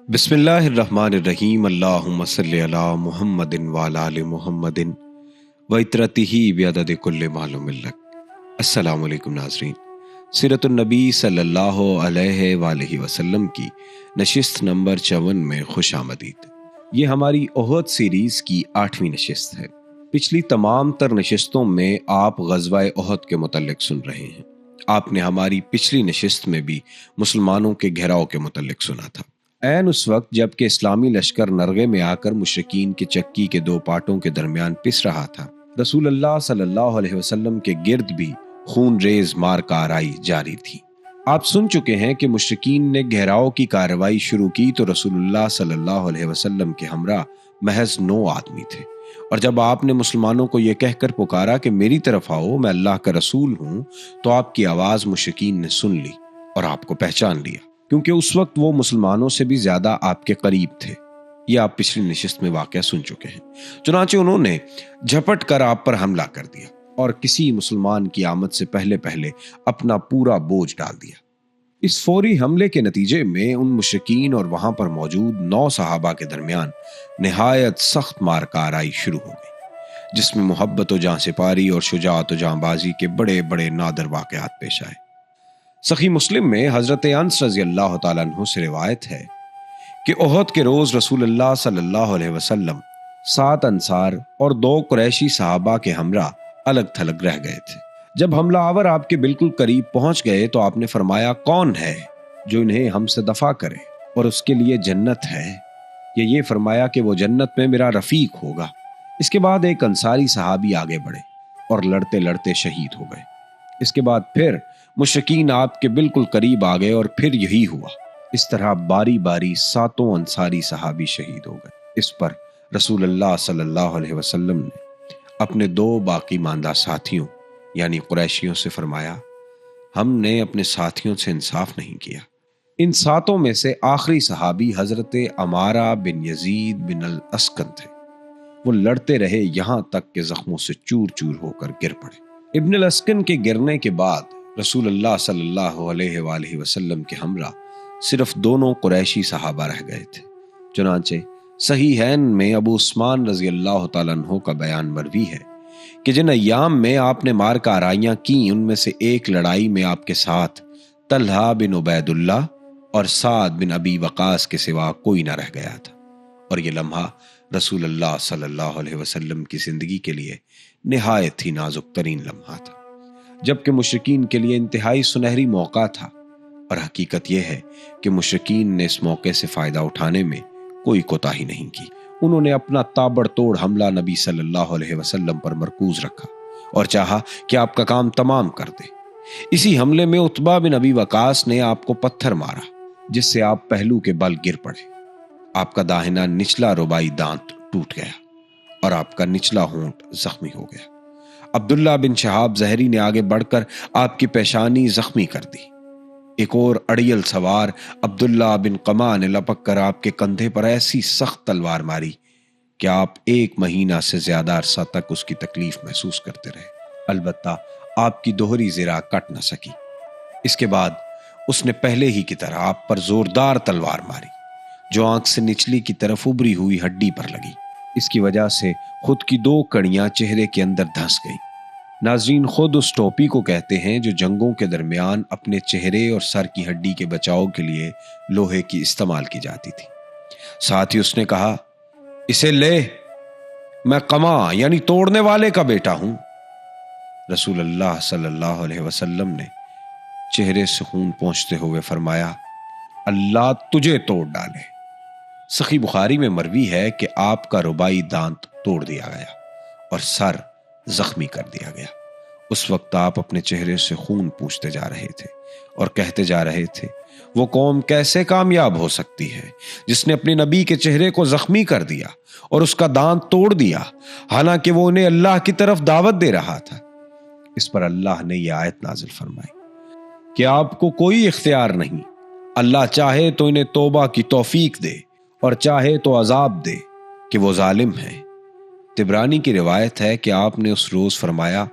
بسم اللہ الرحمن الرحیم اللہم صلی علی محمد وعلی آل محمد وعطرتہ بعدد کل معلوم لک۔ السلام علیکم ناظرین، سیرت النبی صلی اللہ علیہ وآلہ وسلم کی نشست نمبر 54 میں خوش آمدید۔ یہ ہماری احد سیریز کی 8ویں نشست ہے۔ پچھلی تمام تر نشستوں میں آپ غزوہ احد کے متعلق سن رہے ہیں۔ آپ نے ہماری پچھلی نشست میں بھی مسلمانوں کے گھیراؤ کے متعلق سنا تھا، عین اس وقت جب کہ اسلامی لشکر نرغے میں آ کر مشرکین کے چکی کے دو پارٹوں کے درمیان پس رہا تھا۔ رسول اللہ صلی اللہ علیہ وسلم کے گرد بھی خون ریز مار کاروائی جاری تھی۔ آپ سن چکے ہیں کہ مشرکین نے گھیراؤ کی کارروائی شروع کی تو رسول اللہ صلی اللہ علیہ وسلم کے ہمراہ محض 9 آدمی تھے، اور جب آپ نے مسلمانوں کو یہ کہہ کر پکارا کہ میری طرف آؤ، میں اللہ کا رسول ہوں، تو آپ کی آواز مشرکین نے سن لی اور آپ کو پہچان لیا، کیونکہ اس وقت وہ مسلمانوں سے بھی زیادہ آپ کے قریب تھے۔ یہ آپ پچھلی نشست میں واقعہ سن چکے ہیں۔ چنانچہ انہوں نے جھپٹ کر آپ پر حملہ کر دیا اور کسی مسلمان کی آمد سے پہلے اپنا پورا بوجھ ڈال دیا۔ اس فوری حملے کے نتیجے میں ان مشرکین اور وہاں پر موجود 9 صحابہ کے درمیان نہایت سخت مار کاروائی شروع ہو گئی، جس میں محبت و جاں سپاری اور شجاعت و جاں بازی کے بڑے بڑے نادر واقعات پیش آئے۔ صحیح مسلم میں حضرت انس رضی اللہ تعالیٰ عنہ سے روایت ہے کہ احد کے روز رسول اللہ صلی اللہ علیہ وسلم 7 انصار اور 2 قریشی صحابہ کے ہمراہ الگ تھلگ رہ گئے تھے۔ جب حملہ آور آپ کے بالکل قریب پہنچ گئے تو آپ نے فرمایا، کون ہے جو انہیں ہم سے دفع کرے اور اس کے لیے جنت ہے؟ یہ فرمایا کہ وہ جنت میں میرا رفیق ہوگا۔ اس کے بعد ایک انصاری صحابی آگے بڑھے اور لڑتے لڑتے شہید ہو گئے۔ اس کے بعد پھر مشرکین آپ کے بالکل قریب آ گئے اور پھر یہی ہوا۔ اس طرح باری باری 7 انصاری صحابی شہید ہو گئے۔ اس پر رسول اللہ صلی اللہ علیہ وسلم نے اپنے 2 باقی ماندہ ساتھیوں یعنی قریشیوں سے فرمایا، ہم نے اپنے ساتھیوں سے انصاف نہیں کیا۔ ان 7 میں سے آخری صحابی حضرت عمارہ بن یزید بن الاسکن تھے۔ وہ لڑتے رہے یہاں تک کہ زخموں سے چور چور ہو کر گر پڑے۔ ابن الاسکن کے گرنے کے بعد رسول اللہ صلی اللہ علیہ وآلہ وسلم کے ہمراہ صرف 2 قریشی صحابہ رہ گئے تھے۔ چنانچہ صحیحین میں ابو عثمان رضی اللہ تعالیٰ عنہ کا بیان مروی ہے کہ جن ایام میں آپ نے مار کارائیاں کی، ان میں سے ایک لڑائی میں آپ کے ساتھ طلحہ بن عبید اللہ اور سعد بن ابی وقاص کے سوا کوئی نہ رہ گیا تھا، اور یہ لمحہ رسول اللہ صلی اللہ علیہ وسلم کی زندگی کے لیے نہایت ہی نازک ترین لمحہ تھا، جبکہ مشرکین کے لیے انتہائی سنہری موقع تھا۔ اور حقیقت یہ ہے کہ مشرکین نے اس موقع سے فائدہ اٹھانے میں کوئی کوتاہی نہیں کی۔ انہوں نے اپنا تابڑ توڑ حملہ نبی صلی اللہ علیہ وسلم پر مرکوز رکھا اور چاہا کہ آپ کا کام تمام کر دے۔ اسی حملے میں عتبہ بن ابی وقاص نے آپ کو پتھر مارا، جس سے آپ پہلو کے بل گر پڑے۔ آپ کا داہنا نچلا رباعی دانت ٹوٹ گیا اور آپ کا نچلا ہونٹ زخمی ہو گیا۔ عبداللہ بن شہاب زہری نے آگے بڑھ کر آپ کی پیشانی زخمی کر دی۔ ایک اور اڑیل سوار عبداللہ بن قمع نے لپک کر آپ کے کندھے پر ایسی سخت تلوار ماری کہ آپ 1 مہینہ سے زیادہ عرصہ تک اس کی تکلیف محسوس کرتے رہے۔ البتہ آپ کی دوہری زرہ کٹ نہ سکی۔ اس کے بعد اس نے پہلے ہی کی طرح آپ پر زوردار تلوار ماری، جو آنکھ سے نچلی کی طرف ابری ہوئی ہڈی پر لگی۔ اس کی وجہ سے خود کی 2 کڑیاں چہرے کے اندر دھنس گئیں۔ ناظرین، خود اس ٹوپی کو کہتے ہیں جو جنگوں کے درمیان اپنے چہرے اور سر کی ہڈی کے بچاؤ کے لیے لوہے کی استعمال کی جاتی تھی۔ ساتھ ہی اس نے کہا، اسے لے، میں قمع یعنی توڑنے والے کا بیٹا ہوں۔ رسول اللہ صلی اللہ علیہ وسلم نے چہرے سے خون پونچھتے ہوئے فرمایا، اللہ تجھے توڑ ڈالے۔ صحیح بخاری میں مروی ہے کہ آپ کا رباعی دانت توڑ دیا گیا اور سر زخمی کر دیا گیا۔ اس وقت آپ اپنے چہرے سے خون پوچھتے جا رہے تھے اور کہتے جا رہے تھے، وہ قوم کیسے کامیاب ہو سکتی ہے جس نے اپنے نبی کے چہرے کو زخمی کر دیا اور اس کا دانت توڑ دیا، حالانکہ وہ انہیں اللہ کی طرف دعوت دے رہا تھا۔ اس پر اللہ نے یہ آیت نازل فرمائی کہ آپ کو کوئی اختیار نہیں، اللہ چاہے تو انہیں توبہ کی توفیق دے اور چاہے تو عذاب دے کہ وہ ظالم ہیں۔ طبرانی کی روایت ہے کہ آپ نے اس روز فرمایا،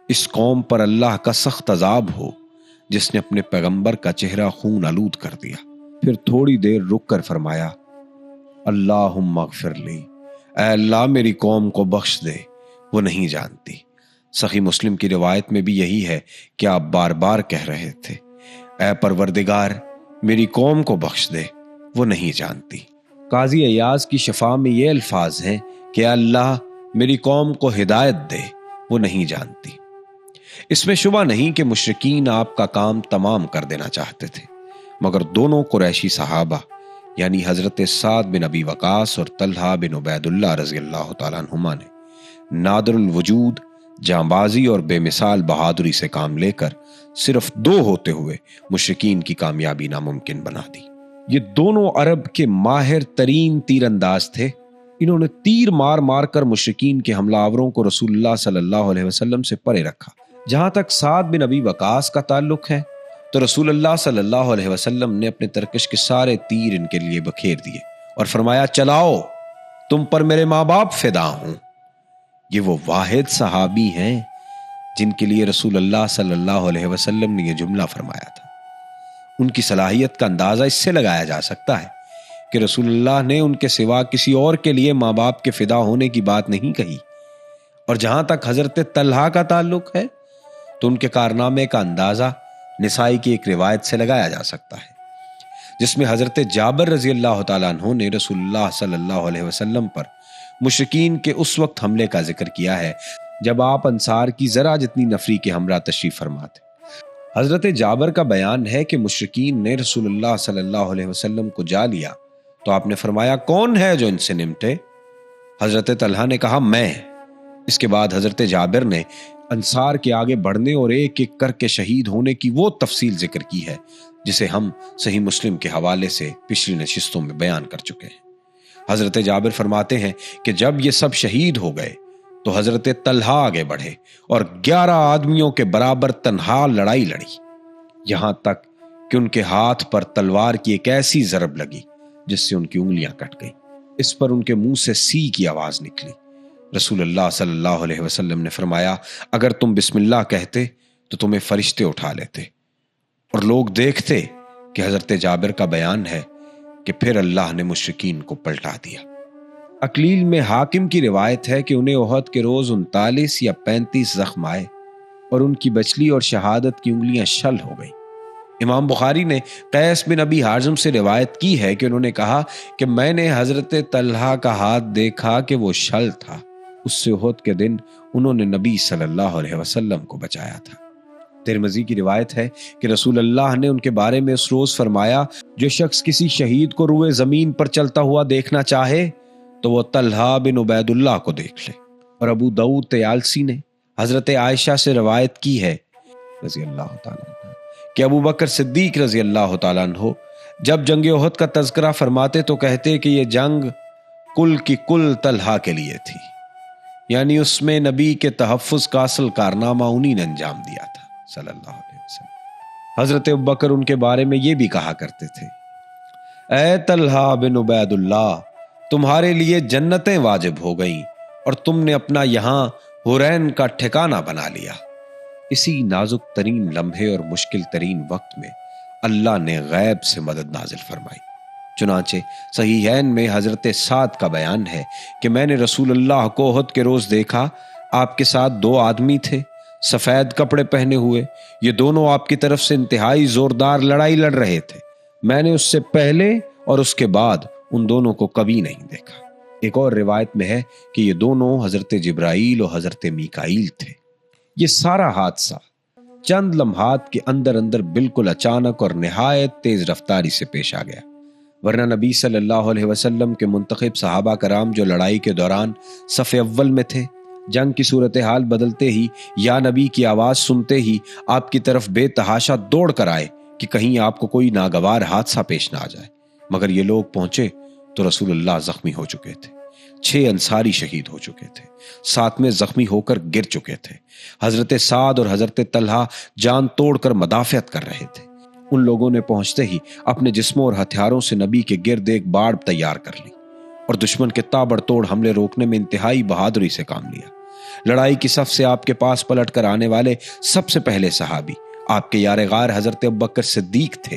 اس قوم پر اللہ کا سخت عذاب ہو جس نے اپنے پیغمبر کا چہرہ خون آلود کر دیا۔ پھر تھوڑی دیر رک کر فرمایا اللہم اغفر لی، اے اللہ میری قوم کو بخش دے، وہ نہیں جانتی۔ صحیح مسلم کی روایت میں بھی یہی ہے کہ آپ بار بار کہہ رہے تھے اے پروردگار میری قوم کو بخش دے، وہ نہیں جانتی۔ قاضی ایاز کی شفا میں یہ الفاظ ہیں کہ اے اللہ میری قوم کو ہدایت دے، وہ نہیں جانتی۔ اس میں شبہ نہیں کہ مشرکین آپ کا کام تمام کر دینا چاہتے تھے، مگر دونوں قریشی صحابہ یعنی حضرت سعد بن ابی وقاص اور طلحہ بن عبید اللہ رضی اللہ تعالیٰ عنہما نے نادر الوجود جانبازی اور بے مثال بہادری سے کام لے کر صرف 2 ہوتے ہوئے مشرکین کی کامیابی ناممکن بنا دی۔ یہ دونوں عرب کے ماہر ترین تیر انداز تھے۔ انہوں نے تیر مار مار کر مشرکین کے حملہ آوروں کو رسول اللہ صلی اللہ علیہ وسلم سے پرے رکھا۔ جہاں تک سعد بن ابی وقاص کا تعلق ہے تو رسول اللہ صلی اللہ علیہ وسلم نے اپنے ترکش کے سارے تیر ان کے لیے بکھیر دیے اور فرمایا چلاؤ، تم پر میرے ماں باپ فدا ہوں۔ یہ وہ واحد صحابی ہیں جن کے لیے رسول اللہ صلی اللہ علیہ وسلم نے یہ جملہ فرمایا تھا۔ ان کی صلاحیت کا اندازہ اس سے لگایا جا سکتا ہے کہ رسول اللہ نے ان کے سوا کسی اور کے لیے ماں باپ کے فدا ہونے کی بات نہیں کہی۔ اور جہاں تک حضرت طلحہ کا تعلق ہے تو ان کے کارنامے کا اندازہ نسائی کی ایک روایت سے لگایا جا سکتا ہے، جس میں حضرت جابر رضی اللہ تعالیٰ عنہ نے رسول اللہ صلی اللہ علیہ وسلم پر مشرکین کے اس وقت حملے کا ذکر کیا ہے جب آپ انصار کی ذرا جتنی نفری کے ہمراہ تشریف فرما تھے۔ حضرت جابر کا بیان ہے کہ مشرکین نے رسول اللہ صلی اللہ علیہ وسلم کو جا لیا تو آپ نے فرمایا کون ہے جو ان سے نمٹے؟ حضرت طلحہ نے کہا میں۔ اس کے بعد حضرت جابر نے انصار کے آگے بڑھنے اور ایک ایک کر کے شہید ہونے کی وہ تفصیل ذکر کی ہے جسے ہم صحیح مسلم کے حوالے سے پچھلی نشستوں میں بیان کر چکے ہیں۔ حضرت جابر فرماتے ہیں کہ جب یہ سب شہید ہو گئے تو حضرت طلحہ آگے بڑھے اور 11 آدمیوں کے برابر تنہا لڑائی لڑی، یہاں تک کہ ان کے ہاتھ پر تلوار کی ایک ایسی ضرب لگی جس سے ان کی انگلیاں کٹ گئیں۔ اس پر ان کے منہ سے سی کی آواز نکلی۔ رسول اللہ صلی اللہ علیہ وسلم نے فرمایا اگر تم بسم اللہ کہتے تو تمہیں فرشتے اٹھا لیتے، اور لوگ دیکھتے کہ حضرت جابر کا بیان ہے کہ پھر اللہ نے مشرکین کو پلٹا دیا۔ اقلیل میں حاکم کی روایت ہے کہ انہیں احد کے روز 39 یا 35 زخم آئے اور ان کی بچلی اور شہادت کی انگلیاں شل ہو گئیں۔ امام بخاری نے قیس بن ابی حازم سے روایت کی ہے کہ انہوں نے کہا کہ میں نے حضرت طلحہ کا ہاتھ دیکھا کہ وہ شل تھا۔ اس سے احد کے دن انہوں نے نبی صلی اللہ علیہ وسلم کو بچایا تھا۔ ترمذی کی روایت ہے کہ رسول اللہ نے ان کے بارے میں اس روز فرمایا جو شخص کسی شہید کو روئے زمین پر چلتا ہوا دیکھنا چاہے تو وہ طلحہ بن عبید اللہ کو دیکھ لے۔ اور ابو داؤد طیالسی نے حضرت عائشہ سے روایت کی ہے رضی اللہ تعالیٰ عنہ کہ ابو بکر صدیق رضی اللہ تعالیٰ عنہ جب جنگ احد کا تذکرہ فرماتے تو کہتے کہ یہ جنگ کل کی کل طلحہ کے لیے تھی، یعنی اس میں نبی کے تحفظ کا اصل کارنامہ انہی نے انجام دیا تھا صلی اللہ علیہ وسلم۔ حضرت ابوبکر ان کے بارے میں یہ بھی کہا کرتے تھے اے طلحہ بن عبید اللہ تمہارے لیے جنتیں واجب ہو گئیں اور تم نے اپنا یہاں حرین کا ٹھکانہ بنا لیا۔ اسی نازک ترین لمحے اور مشکل ترین وقت میں اللہ نے غیب سے مدد نازل فرمائی۔ چنانچہ صحیحین میں حضرت سعد کا بیان ہے کہ میں نے رسول اللہ کو احد کے روز دیکھا، آپ کے ساتھ 2 آدمی تھے سفید کپڑے پہنے ہوئے، یہ دونوں آپ کی طرف سے انتہائی زوردار لڑائی لڑ رہے تھے، میں نے اس سے پہلے اور اس کے بعد ان دونوں کو کبھی نہیں دیکھا۔ ایک اور روایت میں ہے کہ یہ دونوں حضرت جبرائیل اور حضرت میکائیل تھے۔ یہ سارا حادثہ چند لمحات کے اندر بالکل اچانک اور نہایت تیز رفتاری سے پیش آ گیا، ورنہ نبی صلی اللہ علیہ وسلم کے منتخب صحابہ کرام جو لڑائی کے دوران صف اول میں تھے، جنگ کی صورتحال بدلتے ہی یا نبی کی آواز سنتے ہی آپ کی طرف بے تحاشا دوڑ کر آئے کہ کہیں آپ کو کوئی ناگوار حادثہ پیش نہ آ جائے، مگر یہ لوگ پہنچے تو رسول اللہ زخمی ہو چکے تھے، 6 انصاری شہید ہو چکے تھے، 7 زخمی ہو کر گر چکے تھے۔ حضرت سعد اور حضرت طلحہ جان توڑ کر مدافعت کر رہے تھے۔ ان لوگوں نے پہنچتے ہی اپنے جسموں اور ہتھیاروں سے نبی کے گرد ایک باڑ تیار کر لی اور دشمن کے تابڑ توڑ حملے روکنے میں انتہائی بہادری سے کام لیا۔ لڑائی کی صف سے آپ کے پاس پلٹ کر آنے والے سب سے پہلے صحابی آپ کے یار غار حضرت ابوبکر صدیق تھے